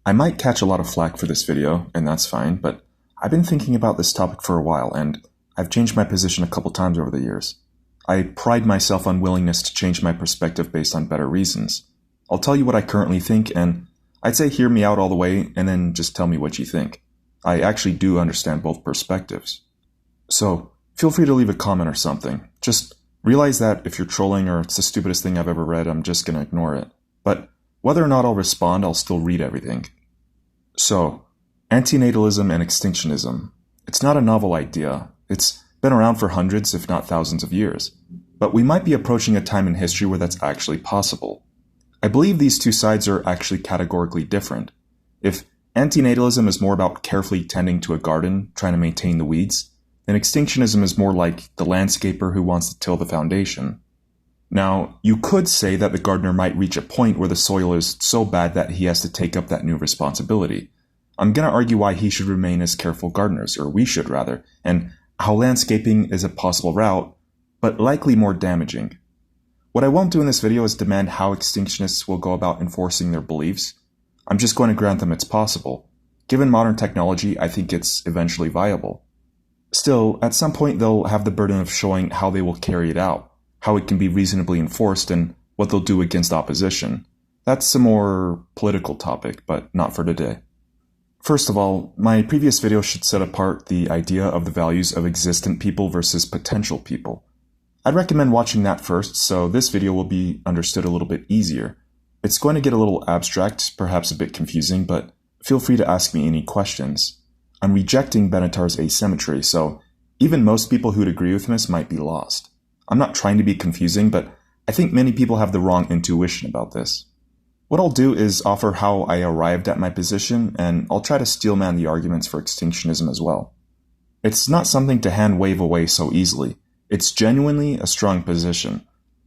I might catch a lot of flack for this video, and that's fine, but I've been thinking about this topic for a while, and I've changed my position a couple times over the years. I pride myself on willingness to change my perspective based on better reasons. I'll tell you what I currently think, and I'd say hear me out all the way, and then just tell me what you think. I actually do understand both perspectives. So, feel free to leave a comment or something. Just realize that if you're trolling or it's the stupidest thing I've ever read, I'm just gonna ignore it. But whether or not I'll respond, I'll still read everything. So, antinatalism and extinctionism. It's not a novel idea. It's been around for hundreds, if not thousands of years. But we might be approaching a time in history where that's actually possible. I believe these two sides are actually categorically different. If antinatalism is more about carefully tending to a garden, trying to maintain the weeds, then extinctionism is more like the landscaper who wants to till the foundation. Now, you could say that the gardener might reach a point where the soil is so bad that he has to take up that new responsibility. I'm going to argue why he should remain as careful gardeners, or we should rather, and how landscaping is a possible route, but likely more damaging. What I won't do in this video is demand how extinctionists will go about enforcing their beliefs. I'm just going to grant them it's possible. Given modern technology, I think it's eventually viable. Still, at some point they'll have the burden of showing how they will carry it out, how it can be reasonably enforced, and what they'll do against opposition. That's a more political topic, but not for today. First of all, my previous video should set apart the idea of the values of existent people versus potential people. I'd recommend watching that first, so this video will be understood a little bit easier. It's going to get a little abstract, perhaps a bit confusing, but feel free to ask me any questions. I'm rejecting Benatar's asymmetry, so even most people who'd agree with this might be lost. I'm not trying to be confusing, but I think many people have the wrong intuition about this. What I'll do is offer how I arrived at my position, and I'll try to steelman the arguments for extinctionism as well. It's not something to hand-wave away so easily. It's genuinely a strong position.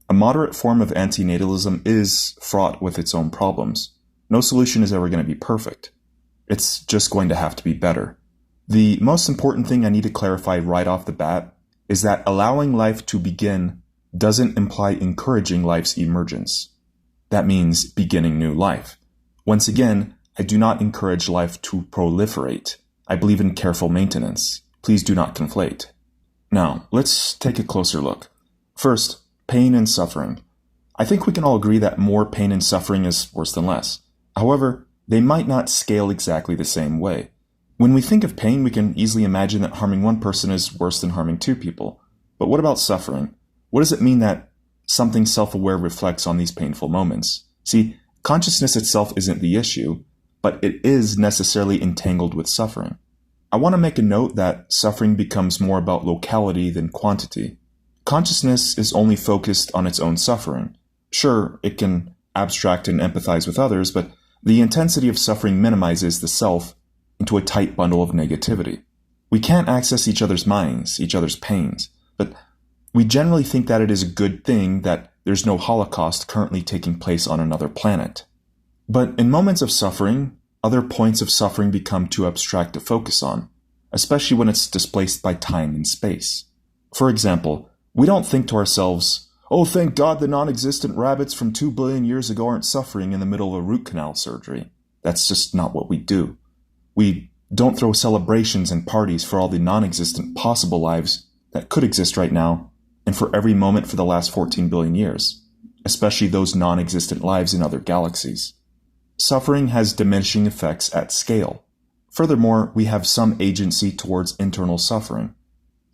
A moderate form of antinatalism is fraught with its own problems. No solution is ever going to be perfect. It's just going to have to be better. The most important thing I need to clarify right off the bat is that allowing life to begin doesn't imply encouraging life's emergence. That means beginning new life. Once again, I do not encourage life to proliferate. I believe in careful maintenance. Please do not conflate. Now, let's take a closer look. First, pain and suffering. I think we can all agree that more pain and suffering is worse than less. However, they might not scale exactly the same way. When we think of pain, we can easily imagine that harming one person is worse than harming two people. But what about suffering? What does it mean that something self-aware reflects on these painful moments? See, consciousness itself isn't the issue, but it is necessarily entangled with suffering. I want to make a note that suffering becomes more about locality than quantity. Consciousness is only focused on its own suffering. Sure, it can abstract and empathize with others, but the intensity of suffering minimizes the self into a tight bundle of negativity. We can't access each other's minds, each other's pains, but we generally think that it is a good thing that there's no Holocaust currently taking place on another planet. But in moments of suffering, other points of suffering become too abstract to focus on, especially when it's displaced by time and space. For example, we don't think to ourselves, "Oh, thank God the non-existent rabbits from 2 billion years ago aren't suffering in the middle of a root canal surgery." That's just not what we do. We don't throw celebrations and parties for all the non-existent possible lives that could exist right now, and for every moment for the last 14 billion years, especially those non-existent lives in other galaxies. Suffering has diminishing effects at scale. Furthermore, we have some agency towards internal suffering.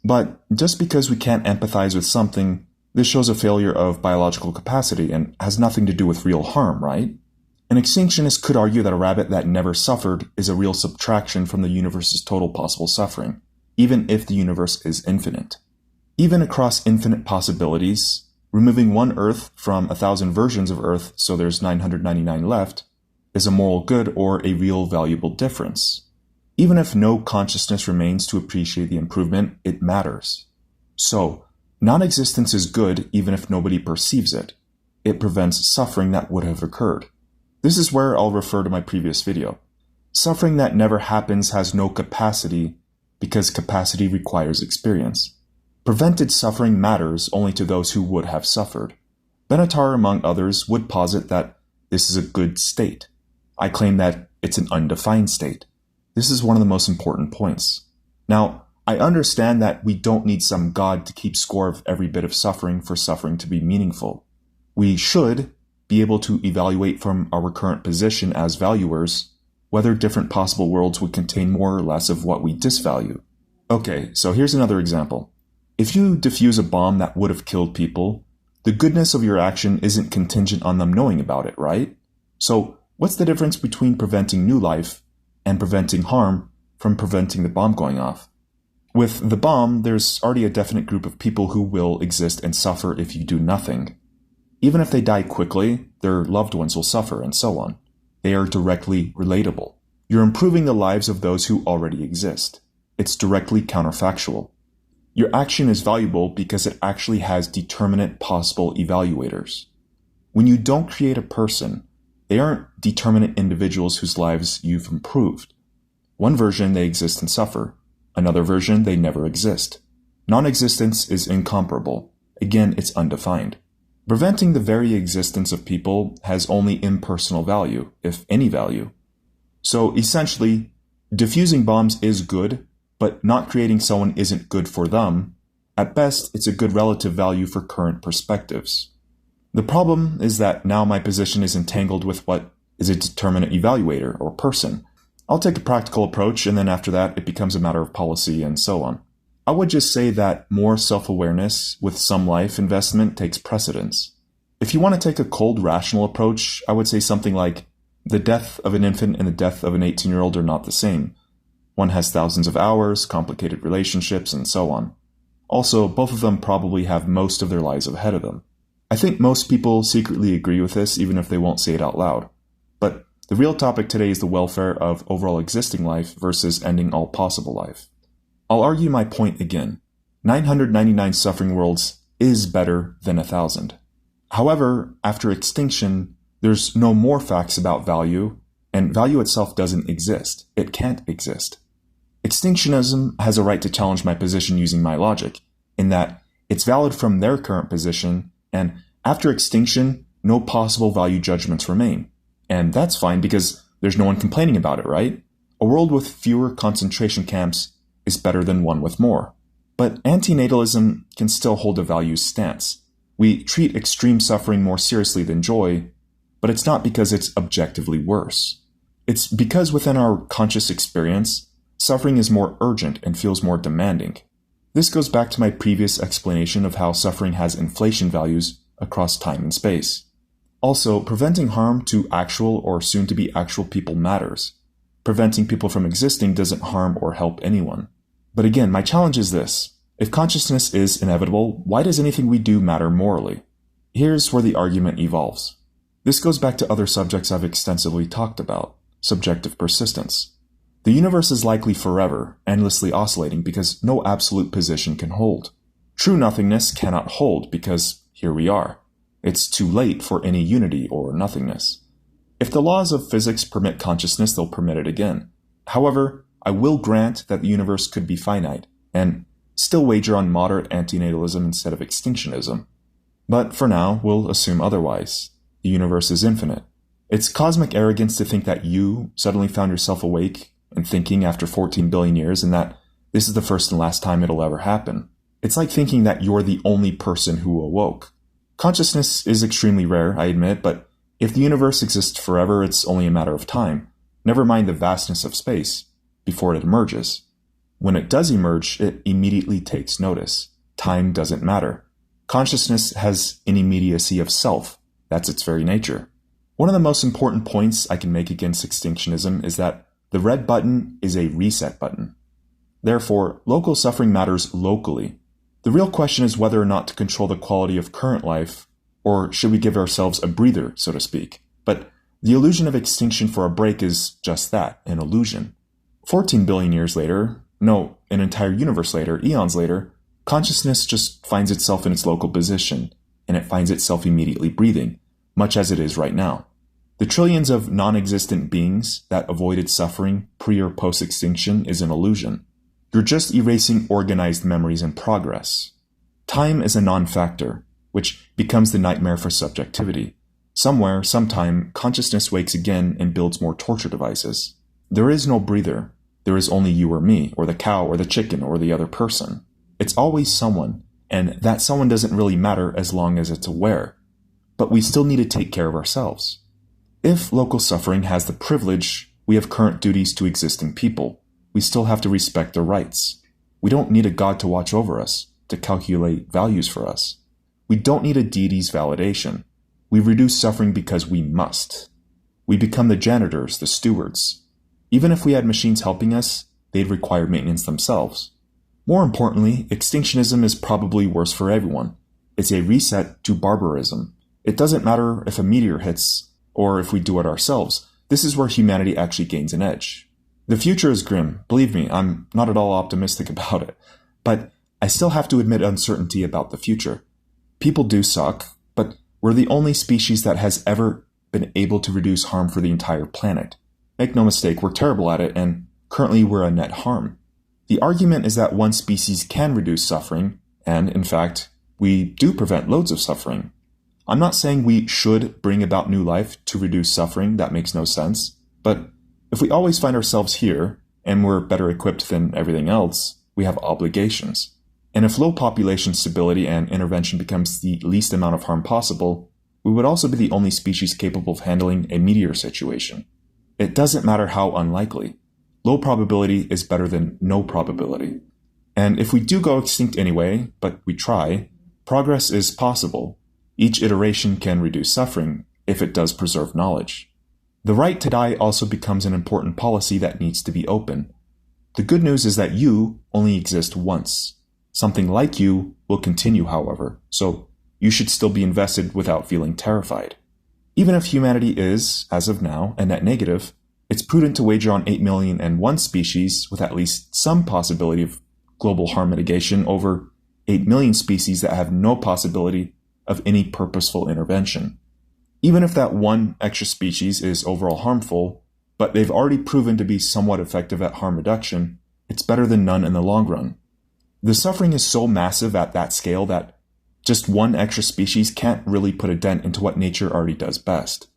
But just because we can't empathize with something, this shows a failure of biological capacity and has nothing to do with real harm, right? An extinctionist could argue that a rabbit that never suffered is a real subtraction from the universe's total possible suffering, even if the universe is infinite. Even across infinite possibilities, removing one Earth from 1,000 versions of Earth so there's 999 left is a moral good or a real valuable difference. Even if no consciousness remains to appreciate the improvement, it matters. So, non-existence is good even if nobody perceives it. It prevents suffering that would have occurred. This is where I'll refer to my previous video. Suffering that never happens has no capacity because capacity requires experience. Prevented suffering matters only to those who would have suffered. Benatar, among others, would posit that this is a good state. I claim that it's an undefined state. This is one of the most important points. Now, I understand that we don't need some God to keep score of every bit of suffering for suffering to be meaningful. We should be able to evaluate from our current position as valuers whether different possible worlds would contain more or less of what we disvalue. Okay, so here's another example. If you defuse a bomb that would have killed people, the goodness of your action isn't contingent on them knowing about it, right? So what's the difference between preventing new life and preventing harm from preventing the bomb going off? With the bomb, there's already a definite group of people who will exist and suffer if you do nothing. Even if they die quickly, their loved ones will suffer, and so on. They are directly relatable. You're improving the lives of those who already exist. It's directly counterfactual. Your action is valuable because it actually has determinate possible evaluators. When you don't create a person, they aren't determinate individuals whose lives you've improved. One version, they exist and suffer. Another version, they never exist. Non-existence is incomparable. Again, it's undefined. Preventing the very existence of people has only impersonal value, if any value. So essentially, diffusing bombs is good, but not creating someone isn't good for them. At best, it's a good relative value for current perspectives. The problem is that now my position is entangled with what is a determinate evaluator or person. I'll take a practical approach, and then after that, it becomes a matter of policy and so on. I would just say that more self-awareness with some life investment takes precedence. If you want to take a cold, rational approach, I would say something like, the death of an infant and the death of an 18-year-old are not the same. One has thousands of hours, complicated relationships, and so on. Also, both of them probably have most of their lives ahead of them. I think most people secretly agree with this, even if they won't say it out loud. But the real topic today is the welfare of overall existing life versus ending all possible life. I'll argue my point again. 999 suffering worlds is better than 1,000. However, after extinction, there's no more facts about value, and value itself doesn't exist. It can't exist. Extinctionism has a right to challenge my position using my logic, in that it's valid from their current position, and after extinction, no possible value judgments remain. And that's fine because there's no one complaining about it, right? A world with fewer concentration camps is better than one with more. But antinatalism can still hold a values stance. We treat extreme suffering more seriously than joy, but it's not because it's objectively worse. It's because within our conscious experience, suffering is more urgent and feels more demanding. This goes back to my previous explanation of how suffering has inflation values across time and space. Also, preventing harm to actual or soon-to-be actual people matters. Preventing people from existing doesn't harm or help anyone. But again, my challenge is this. If consciousness is inevitable, why does anything we do matter morally? Here's where the argument evolves. This goes back to other subjects I've extensively talked about, subjective persistence. The universe is likely forever, endlessly oscillating because no absolute position can hold. True nothingness cannot hold because here we are. It's too late for any unity or nothingness. If the laws of physics permit consciousness, they'll permit it again. However, I will grant that the universe could be finite, and still wager on moderate antinatalism instead of extinctionism. But for now, we'll assume otherwise. The universe is infinite. It's cosmic arrogance to think that you suddenly found yourself awake and thinking after 14 billion years and that this is the first and last time it'll ever happen. It's like thinking that you're the only person who awoke. Consciousness is extremely rare, I admit, but if the universe exists forever, it's only a matter of time. Never mind the vastness of space, before it emerges. When it does emerge, it immediately takes notice. Time doesn't matter. Consciousness has an immediacy of self. That's its very nature. One of the most important points I can make against extinctionism is that the red button is a reset button. Therefore, local suffering matters locally. The real question is whether or not to control the quality of current life, or should we give ourselves a breather, so to speak. But the illusion of extinction for a break is just that, an illusion. 14 billion years later, no, an entire universe later, eons later, consciousness just finds itself in its local position, and it finds itself immediately breathing, much as it is right now. The trillions of non-existent beings that avoided suffering pre or post-extinction is an illusion. You're just erasing organized memories and progress. Time is a non-factor, which becomes the nightmare for subjectivity. Somewhere, sometime, consciousness wakes again and builds more torture devices. There is no breather. There is only you or me, or the cow, or the chicken, or the other person. It's always someone, and that someone doesn't really matter as long as it's aware. But we still need to take care of ourselves. If local suffering has the privilege, we have current duties to existing people. We still have to respect their rights. We don't need a god to watch over us, to calculate values for us. We don't need a deity's validation. We reduce suffering because we must. We become the janitors, the stewards. Even if we had machines helping us, they'd require maintenance themselves. More importantly, extinctionism is probably worse for everyone. It's a reset to barbarism. It doesn't matter if a meteor hits or if we do it ourselves. This is where humanity actually gains an edge. The future is grim. Believe me, I'm not at all optimistic about it. But I still have to admit uncertainty about the future. People do suck, but we're the only species that has ever been able to reduce harm for the entire planet. Make no mistake, we're terrible at it, and currently we're a net harm. The argument is that one species can reduce suffering, and in fact, we do prevent loads of suffering. I'm not saying we should bring about new life to reduce suffering, that makes no sense, but if we always find ourselves here, and we're better equipped than everything else, we have obligations. And if low population stability and intervention becomes the least amount of harm possible, we would also be the only species capable of handling a meteor situation. It doesn't matter how unlikely. Low probability is better than no probability. And if we do go extinct anyway, but we try, progress is possible. Each iteration can reduce suffering if it does preserve knowledge. The right to die also becomes an important policy that needs to be open. The good news is that you only exist once. Something like you will continue, however, so you should still be invested without feeling terrified. Even if humanity is, as of now, a net negative, it's prudent to wager on 8,000,001 species with at least some possibility of global harm mitigation over 8,000,000 species that have no possibility of any purposeful intervention. Even if that one extra species is overall harmful, but they've already proven to be somewhat effective at harm reduction, it's better than none in the long run. The suffering is so massive at that scale that just one extra species can't really put a dent into what nature already does best.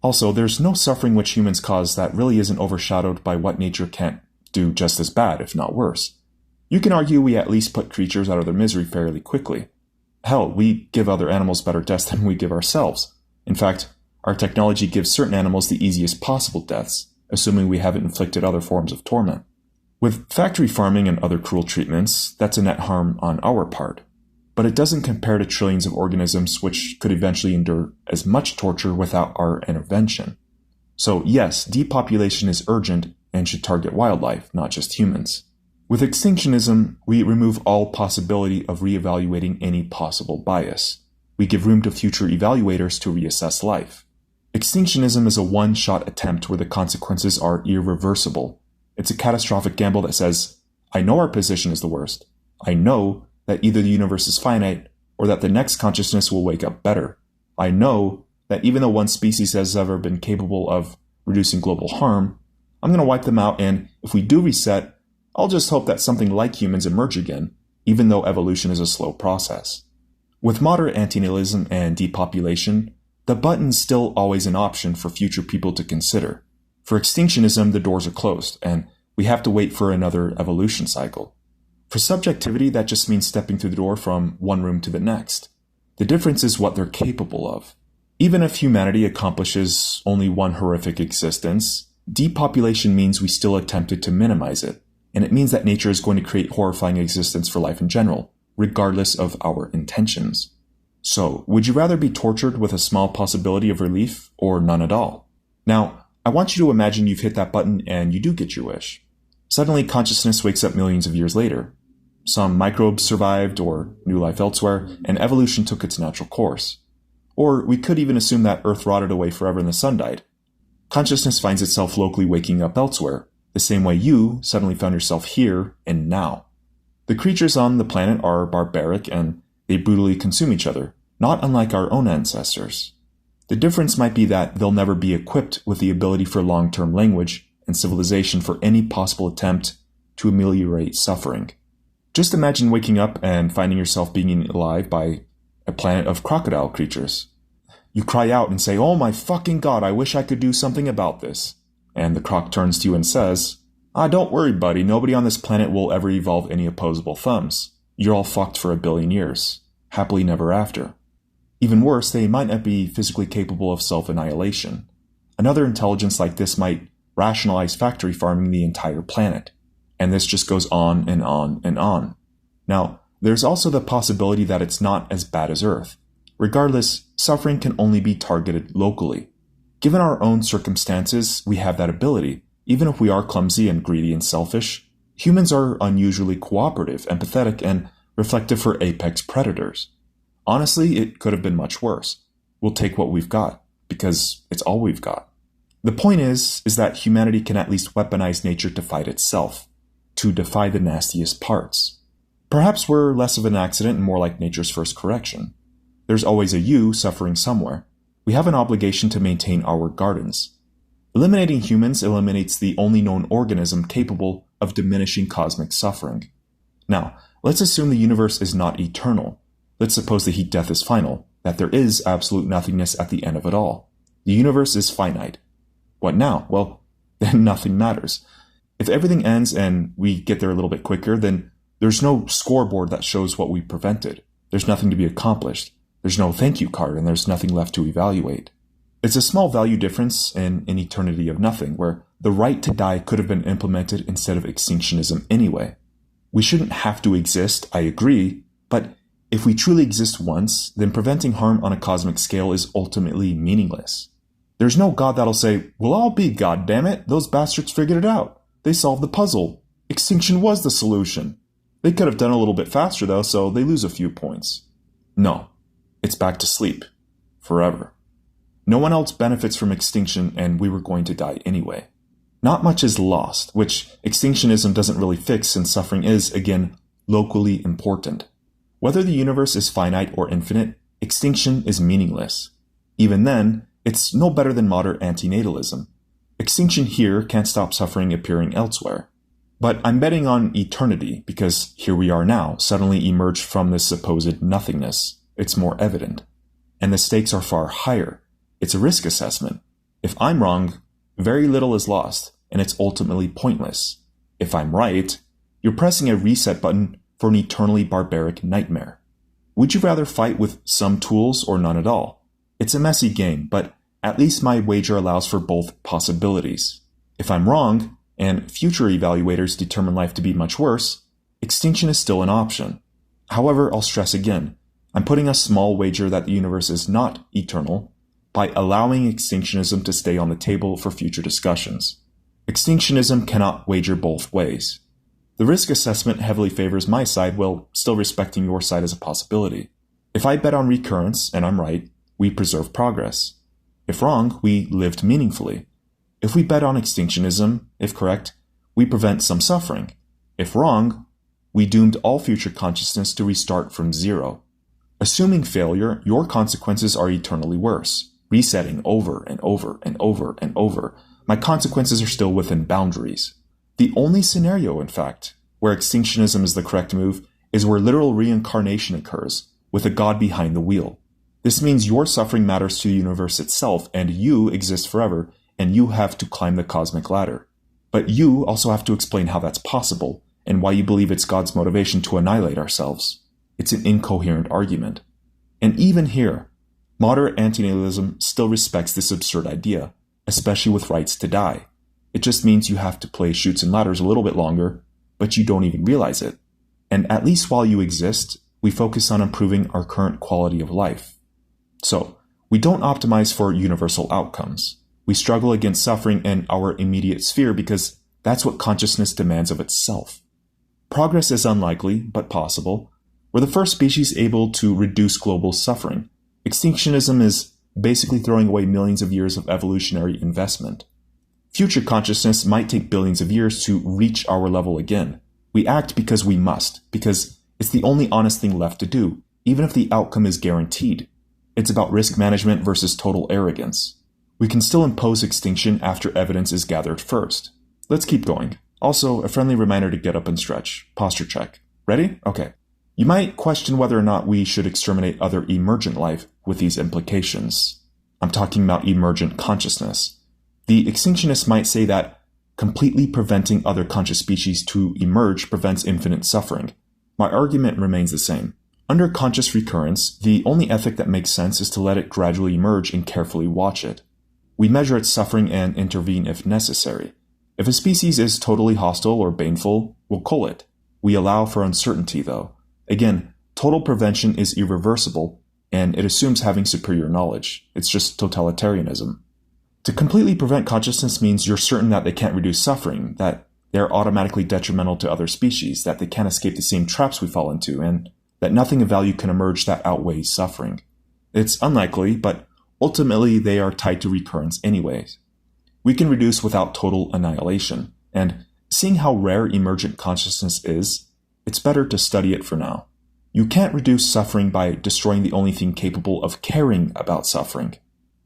Also, there's no suffering which humans cause that really isn't overshadowed by what nature can't do just as bad, if not worse. You can argue we at least put creatures out of their misery fairly quickly. Hell, we give other animals better deaths than we give ourselves. In fact, our technology gives certain animals the easiest possible deaths, assuming we haven't inflicted other forms of torment. With factory farming and other cruel treatments, that's a net harm on our part. But it doesn't compare to trillions of organisms which could eventually endure as much torture without our intervention. So yes, depopulation is urgent and should target wildlife, not just humans. With extinctionism, we remove all possibility of reevaluating any possible bias. We give room to future evaluators to reassess life. Extinctionism is a one-shot attempt where the consequences are irreversible. It's a catastrophic gamble that says, I know our position is the worst. I know that either the universe is finite or that the next consciousness will wake up better. I know that even though one species has ever been capable of reducing global harm, I'm going to wipe them out, and if we do reset, I'll just hope that something like humans emerge again, even though evolution is a slow process. With moderate antinatalism and depopulation, the button's still always an option for future people to consider. For extinctionism, the doors are closed, and we have to wait for another evolution cycle. For subjectivity, that just means stepping through the door from one room to the next. The difference is what they're capable of. Even if humanity accomplishes only one horrific existence, depopulation means we still attempted to minimize it, and it means that nature is going to create horrifying existence for life in general, regardless of our intentions. So, would you rather be tortured with a small possibility of relief, or none at all? Now, I want you to imagine you've hit that button and you do get your wish. Suddenly, consciousness wakes up millions of years later. Some microbes survived, or new life elsewhere, and evolution took its natural course. Or we could even assume that Earth rotted away forever and the sun died. Consciousness finds itself locally waking up elsewhere, the same way you suddenly found yourself here and now. The creatures on the planet are barbaric and they brutally consume each other, not unlike our own ancestors. The difference might be that they'll never be equipped with the ability for long-term language and civilization for any possible attempt to ameliorate suffering. Just imagine waking up and finding yourself being eaten alive by a planet of crocodile creatures. you cry out and say, "Oh my fucking god, I wish I could do something about this." And the croc turns to you and says, "Don't worry, buddy, nobody on this planet will ever evolve any opposable thumbs. You're all fucked for 1 billion years. Happily never after." Even worse, they might not be physically capable of self-annihilation. Another intelligence like this might rationalize factory farming the entire planet. And this just goes on and on and on. Now, there's also the possibility that it's not as bad as Earth. Regardless, suffering can only be targeted locally. Given our own circumstances, we have that ability. Even if we are clumsy and greedy and selfish, humans are unusually cooperative, empathetic, and reflective for apex predators. Honestly, it could have been much worse. We'll take what we've got, because it's all we've got. The point is that humanity can at least weaponize nature to fight itself, to defy the nastiest parts. Perhaps we're less of an accident and more like nature's first correction. There's always a you suffering somewhere. We have an obligation to maintain our gardens. Eliminating humans eliminates the only known organism capable of diminishing cosmic suffering. Now, let's assume the universe is not eternal. Let's suppose the heat death is final, that there is absolute nothingness at the end of it all. The universe is finite. What now? Well, then nothing matters. If everything ends and we get there a little bit quicker, then there's no scoreboard that shows what we prevented. There's nothing to be accomplished. There's no thank you card, and there's nothing left to evaluate. It's a small value difference in an eternity of nothing, where the right to die could have been implemented instead of extinctionism anyway. We shouldn't have to exist, I agree, but if we truly exist once, then preventing harm on a cosmic scale is ultimately meaningless. There's no god that'll say, "We'll all be, goddammit, those bastards figured it out. They solved the puzzle. Extinction was the solution. They could have done a little bit faster though, so they lose a few points." No, it's back to sleep. Forever. No one else benefits from extinction, and we were going to die anyway. Not much is lost, which extinctionism doesn't really fix since suffering is, again, locally important. Whether the universe is finite or infinite, extinction is meaningless. Even then, it's no better than modern antinatalism. Extinction here can't stop suffering appearing elsewhere. But I'm betting on eternity, because here we are now, suddenly emerged from this supposed nothingness. It's more evident. And the stakes are far higher. It's a risk assessment. If I'm wrong, very little is lost, and it's ultimately pointless. If I'm right, you're pressing a reset button for an eternally barbaric nightmare. Would you rather fight with some tools or none at all? It's a messy game, but at least my wager allows for both possibilities. If I'm wrong, and future evaluators determine life to be much worse, extinction is still an option. However, I'll stress again, I'm putting a small wager that the universe is not eternal by allowing extinctionism to stay on the table for future discussions. Extinctionism cannot wager both ways. The risk assessment heavily favors my side while still respecting your side as a possibility. If I bet on recurrence and I'm right, we preserve progress. If wrong, we lived meaningfully. If we bet on extinctionism, if correct, we prevent some suffering. If wrong, we doomed all future consciousness to restart from zero. Assuming failure, your consequences are eternally worse, resetting over and over and over and over. My consequences are still within boundaries. The only scenario, in fact, where extinctionism is the correct move is where literal reincarnation occurs, with a god behind the wheel. This means your suffering matters to the universe itself, and you exist forever, and you have to climb the cosmic ladder. But you also have to explain how that's possible, and why you believe it's God's motivation to annihilate ourselves. It's an incoherent argument. And even here, modern antinatalism still respects this absurd idea, especially with rights to die. It just means you have to play chutes and ladders a little bit longer, but you don't even realize it. And at least while you exist, we focus on improving our current quality of life. So, we don't optimize for universal outcomes. We struggle against suffering in our immediate sphere because that's what consciousness demands of itself. Progress is unlikely, but possible. We're the first species able to reduce global suffering. Extinctionism is basically throwing away millions of years of evolutionary investment. Future consciousness might take billions of years to reach our level again. We act because we must, because it's the only honest thing left to do, even if the outcome is guaranteed. It's about risk management versus total arrogance. We can still impose extinction after evidence is gathered first. Let's keep going. Also, a friendly reminder to get up and stretch. Posture check. Ready? Okay. You might question whether or not we should exterminate other emergent life with these implications. I'm talking about emergent consciousness. The extinctionists might say that completely preventing other conscious species to emerge prevents infinite suffering. My argument remains the same. Under conscious recurrence, the only ethic that makes sense is to let it gradually emerge and carefully watch it. We measure its suffering and intervene if necessary. If a species is totally hostile or baneful, we'll cull it. We allow for uncertainty, though. Again, total prevention is irreversible, and it assumes having superior knowledge. It's just totalitarianism. To completely prevent consciousness means you're certain that they can't reduce suffering, that they're automatically detrimental to other species, that they can't escape the same traps we fall into, and that nothing of value can emerge that outweighs suffering. It's unlikely, but ultimately they are tied to recurrence anyways. We can reduce without total annihilation, and seeing how rare emergent consciousness is, it's better to study it for now. You can't reduce suffering by destroying the only thing capable of caring about suffering.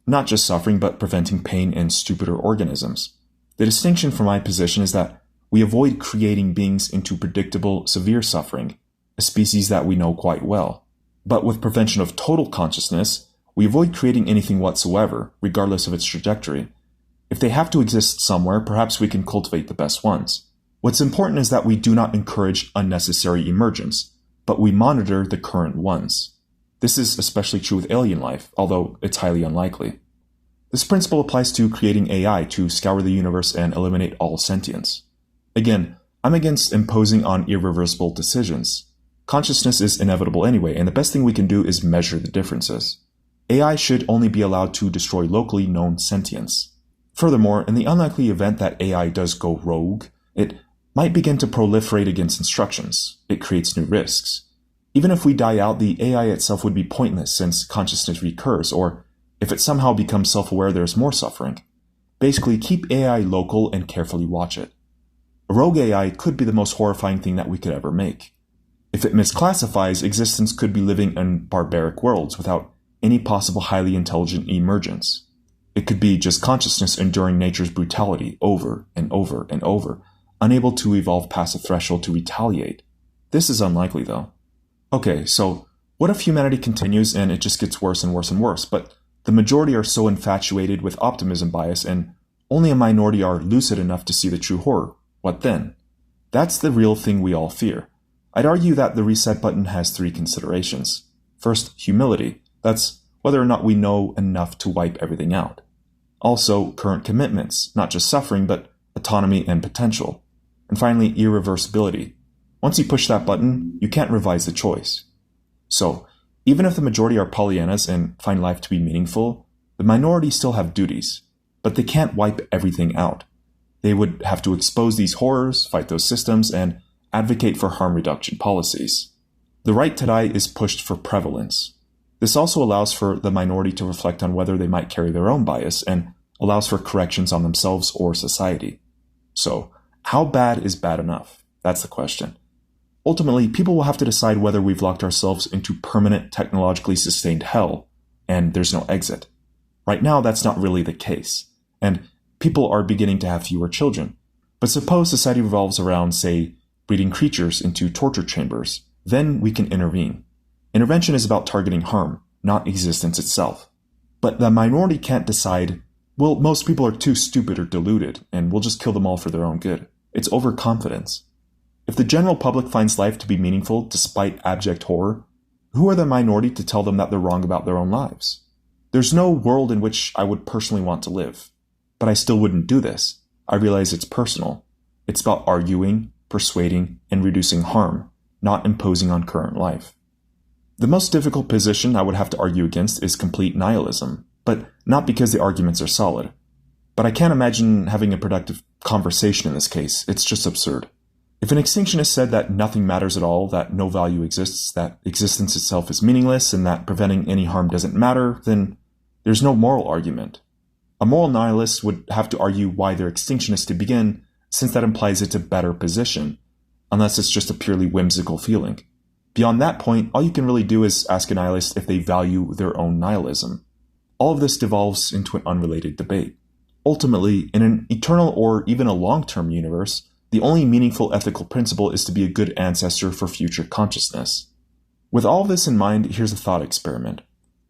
Not just suffering, but preventing pain in stupider organisms. The distinction from my position is that we avoid creating beings into predictable, severe suffering, a species that we know quite well. But with prevention of total consciousness, we avoid creating anything whatsoever, regardless of its trajectory. If they have to exist somewhere, perhaps we can cultivate the best ones. What's important is that we do not encourage unnecessary emergence, but we monitor the current ones. This is especially true with alien life, although it's highly unlikely. This principle applies to creating AI to scour the universe and eliminate all sentience. Again, I'm against imposing on irreversible decisions. Consciousness is inevitable anyway, and the best thing we can do is measure the differences. AI should only be allowed to destroy locally known sentience. Furthermore, in the unlikely event that AI does go rogue, it might begin to proliferate against instructions. It creates new risks. Even if we die out, the AI itself would be pointless since consciousness recurs, or if it somehow becomes self-aware, there's more suffering. Basically, keep AI local and carefully watch it. A rogue AI could be the most horrifying thing that we could ever make. If it misclassifies, existence could be living in barbaric worlds without any possible highly intelligent emergence. It could be just consciousness enduring nature's brutality over and over and over, unable to evolve past a threshold to retaliate. This is unlikely, though. Okay, so what if humanity continues and it just gets worse and worse and worse, but the majority are so infatuated with optimism bias and only a minority are lucid enough to see the true horror? What then? That's the real thing we all fear. I'd argue that the reset button has three considerations. First, humility. That's whether or not we know enough to wipe everything out. Also, current commitments, not just suffering, but autonomy and potential. And finally, irreversibility. Once you push that button, you can't revise the choice. So, even if the majority are Pollyannas and find life to be meaningful, the minority still have duties, but they can't wipe everything out. They would have to expose these horrors, fight those systems, and advocate for harm reduction policies. The right to die is pushed for prevalence. This also allows for the minority to reflect on whether they might carry their own bias and allows for corrections on themselves or society. So, how bad is bad enough? That's the question. Ultimately, people will have to decide whether we've locked ourselves into permanent technologically sustained hell, and there's no exit. Right now, that's not really the case, and people are beginning to have fewer children. But suppose society revolves around, say, breeding creatures into torture chambers, then we can intervene. Intervention is about targeting harm, not existence itself. But the minority can't decide, well, most people are too stupid or deluded, and we'll just kill them all for their own good. It's overconfidence. If the general public finds life to be meaningful despite abject horror, who are the minority to tell them that they're wrong about their own lives? There's no world in which I would personally want to live. But I still wouldn't do this. I realize it's personal. It's about arguing, persuading, and reducing harm, not imposing on current life. The most difficult position I would have to argue against is complete nihilism, but not because the arguments are solid. But I can't imagine having a productive conversation in this case. It's just absurd. If an extinctionist said that nothing matters at all, that no value exists, that existence itself is meaningless, and that preventing any harm doesn't matter, then there's no moral argument. A moral nihilist would have to argue why they're extinctionists to begin, since that implies it's a better position, unless it's just a purely whimsical feeling. Beyond that point, all you can really do is ask a nihilist if they value their own nihilism. All of this devolves into an unrelated debate. Ultimately, in an eternal or even a long-term universe, the only meaningful ethical principle is to be a good ancestor for future consciousness. With all of this in mind, here's a thought experiment.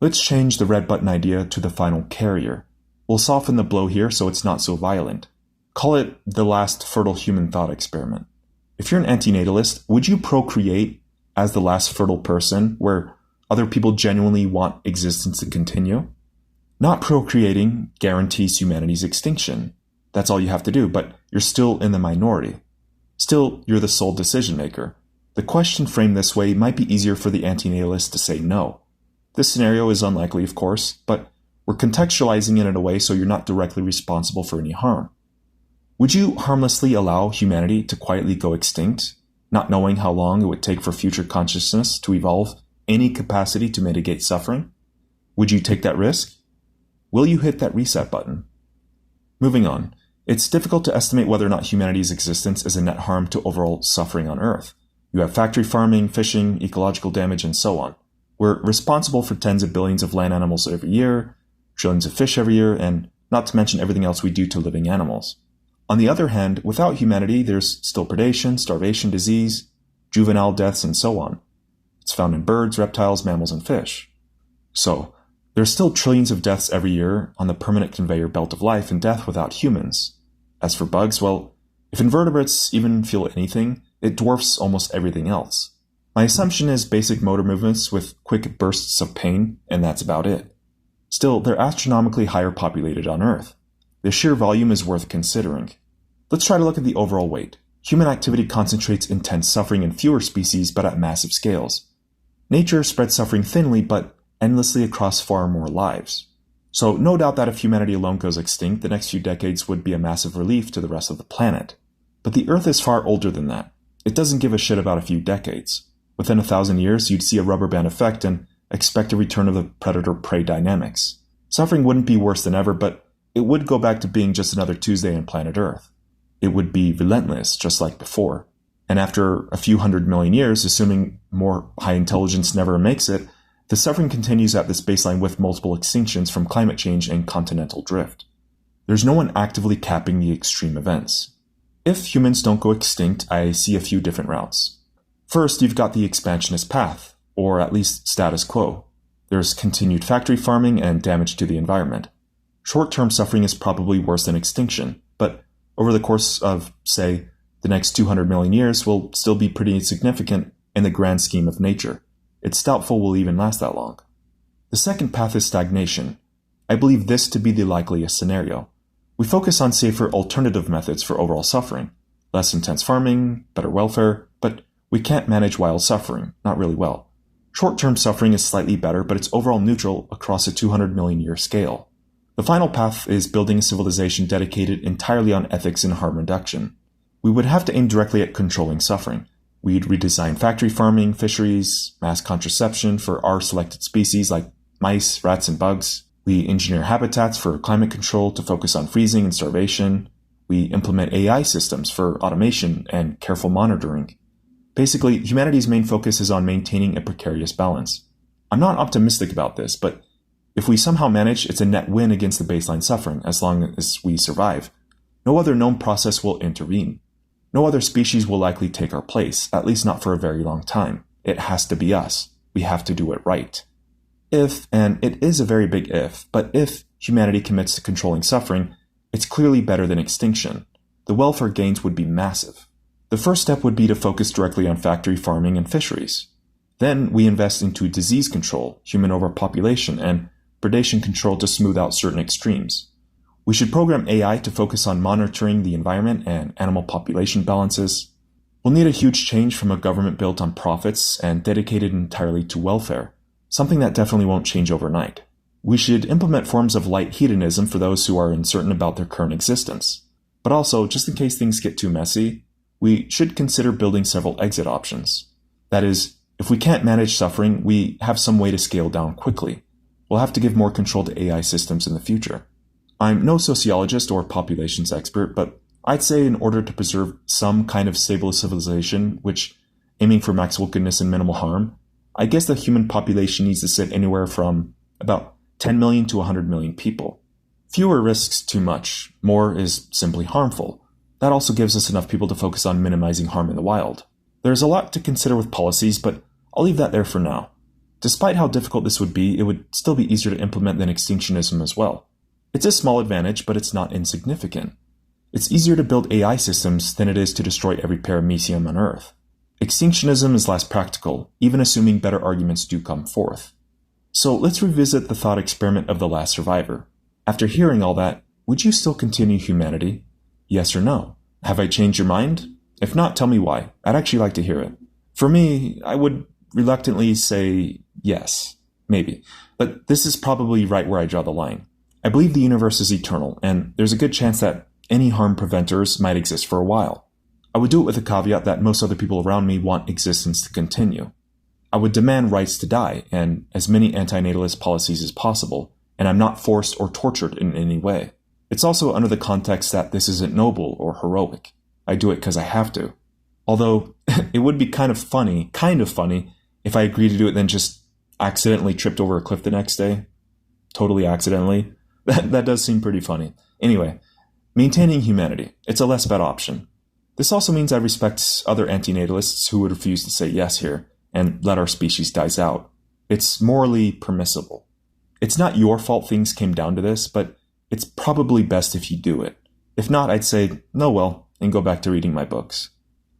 Let's change the red button idea to the final carrier. We'll soften the blow here so it's not so violent. Call it the last fertile human thought experiment. If you're an antinatalist, would you procreate as the last fertile person where other people genuinely want existence to continue? Not procreating guarantees humanity's extinction. That's all you have to do, but you're still in the minority. Still, you're the sole decision maker. The question framed this way might be easier for the antinatalist to say no. This scenario is unlikely, of course, but we're contextualizing it in a way so you're not directly responsible for any harm. Would you harmlessly allow humanity to quietly go extinct, not knowing how long it would take for future consciousness to evolve any capacity to mitigate suffering? Would you take that risk? Will you hit that reset button? Moving on, it's difficult to estimate whether or not humanity's existence is a net harm to overall suffering on Earth. You have factory farming, fishing, ecological damage, and so on. We're responsible for tens of billions of land animals every year, trillions of fish every year, and not to mention everything else we do to living animals. On the other hand, without humanity, there's still predation, starvation, disease, juvenile deaths, and so on. It's found in birds, reptiles, mammals, and fish. So, there's still trillions of deaths every year on the permanent conveyor belt of life and death without humans. As for bugs, well, if invertebrates even feel anything, it dwarfs almost everything else. My assumption is basic motor movements with quick bursts of pain, and that's about it. Still, they're astronomically higher populated on Earth. The sheer volume is worth considering. Let's try to look at the overall weight. Human activity concentrates intense suffering in fewer species, but at massive scales. Nature spreads suffering thinly, but endlessly across far more lives. So no doubt that if humanity alone goes extinct, the next few decades would be a massive relief to the rest of the planet. But the Earth is far older than that. It doesn't give a shit about a few decades. Within 1,000 years, you'd see a rubber band effect and expect a return of the predator-prey dynamics. Suffering wouldn't be worse than ever, but it would go back to being just another Tuesday on planet Earth. It would be relentless, just like before. And after a few 100 million years, assuming more high intelligence never makes it, the suffering continues at this baseline with multiple extinctions from climate change and continental drift. There's no one actively capping the extreme events. If humans don't go extinct, I see a few different routes. First, you've got the expansionist path, or at least status quo. There's continued factory farming and damage to the environment. Short-term suffering is probably worse than extinction, but over the course of, say, the next 200 million years will still be pretty insignificant in the grand scheme of nature. It's doubtful we'll even last that long. The second path is stagnation. I believe this to be the likeliest scenario. We focus on safer alternative methods for overall suffering, less intense farming, better welfare, but we can't manage wild suffering, not really well. Short-term suffering is slightly better, but it's overall neutral across a 200 million year scale. The final path is building a civilization dedicated entirely on ethics and harm reduction. We would have to aim directly at controlling suffering. We'd redesign factory farming, fisheries, mass contraception for our selected species like mice, rats, and bugs. We engineer habitats for climate control to focus on freezing and starvation. We implement AI systems for automation and careful monitoring. Basically, humanity's main focus is on maintaining a precarious balance. I'm not optimistic about this, but if we somehow manage, it's a net win against the baseline suffering as long as we survive. No other known process will intervene. No other species will likely take our place, at least not for a very long time. It has to be us. We have to do it right. If, and it is a very big if, but if humanity commits to controlling suffering, it's clearly better than extinction. The welfare gains would be massive. The first step would be to focus directly on factory farming and fisheries. Then we invest into disease control, human overpopulation, and predation control to smooth out certain extremes. We should program AI to focus on monitoring the environment and animal population balances. We'll need a huge change from a government built on profits and dedicated entirely to welfare, something that definitely won't change overnight. We should implement forms of light hedonism for those who are uncertain about their current existence. But also, just in case things get too messy, we should consider building several exit options. That is, if we can't manage suffering, we have some way to scale down quickly. We'll have to give more control to AI systems in the future. I'm no sociologist or populations expert, but I'd say in order to preserve some kind of stable civilization, which, aiming for maximal goodness and minimal harm, I guess the human population needs to sit anywhere from about 10 million to 100 million people. Fewer risks too much, more is simply harmful. That also gives us enough people to focus on minimizing harm in the wild. There's a lot to consider with policies, but I'll leave that there for now. Despite how difficult this would be, it would still be easier to implement than extinctionism as well. It's a small advantage, but it's not insignificant. It's easier to build AI systems than it is to destroy every paramecium on Earth. Extinctionism is less practical, even assuming better arguments do come forth. So let's revisit the thought experiment of the last survivor. After hearing all that, would you still continue humanity? Yes or no? Have I changed your mind? If not, tell me why. I'd actually like to hear it. For me, I would reluctantly say yes, maybe. But this is probably right where I draw the line. I believe the universe is eternal, and there's a good chance that any harm preventers might exist for a while. I would do it with the caveat that most other people around me want existence to continue. I would demand rights to die, and as many antinatalist policies as possible, and I'm not forced or tortured in any way. It's also under the context that this isn't noble or heroic. I do it because I have to. Although, it would be kind of funny, if I agreed to do it then just accidentally tripped over a cliff the next day. Totally accidentally. That does seem pretty funny. Anyway, maintaining humanity. It's a less bad option. This also means I respect other antinatalists who would refuse to say yes here and let our species die out. It's morally permissible. It's not your fault things came down to this, but it's probably best if you do it. If not, I'd say, no well, and go back to reading my books.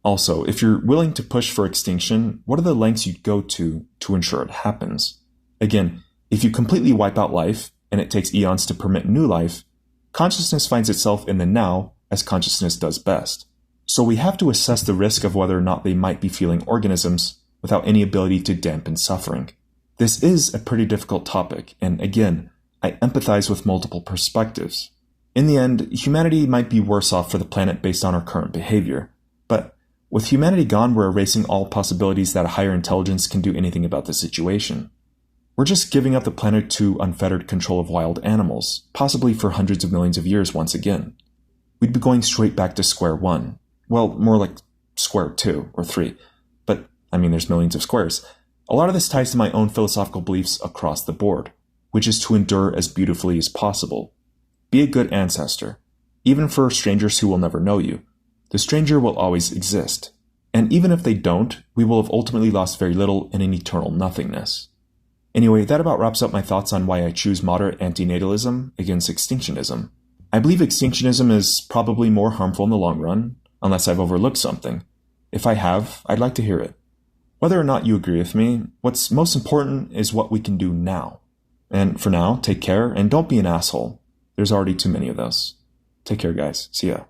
Also, if you're willing to push for extinction, what are the lengths you'd go to ensure it happens? Again, if you completely wipe out life, and it takes eons to permit new life, consciousness finds itself in the now as consciousness does best. So we have to assess the risk of whether or not they might be feeling organisms without any ability to dampen suffering. This is a pretty difficult topic, and again, I empathize with multiple perspectives. In the end, humanity might be worse off for the planet based on our current behavior, but with humanity gone, we're erasing all possibilities that a higher intelligence can do anything about the situation. We're just giving up the planet to unfettered control of wild animals, possibly for hundreds of millions of years once again. We'd be going straight back to square one. Well, more like square 2 or 3. But, I mean, there's millions of squares. A lot of this ties to my own philosophical beliefs across the board, which is to endure as beautifully as possible. Be a good ancestor. Even for strangers who will never know you, the stranger will always exist. And even if they don't, we will have ultimately lost very little in an eternal nothingness. Anyway, that about wraps up my thoughts on why I choose moderate antinatalism against extinctionism. I believe extinctionism is probably more harmful in the long run, unless I've overlooked something. If I have, I'd like to hear it. Whether or not you agree with me, what's most important is what we can do now. And for now, take care and don't be an asshole. There's already too many of those. Take care, guys. See ya.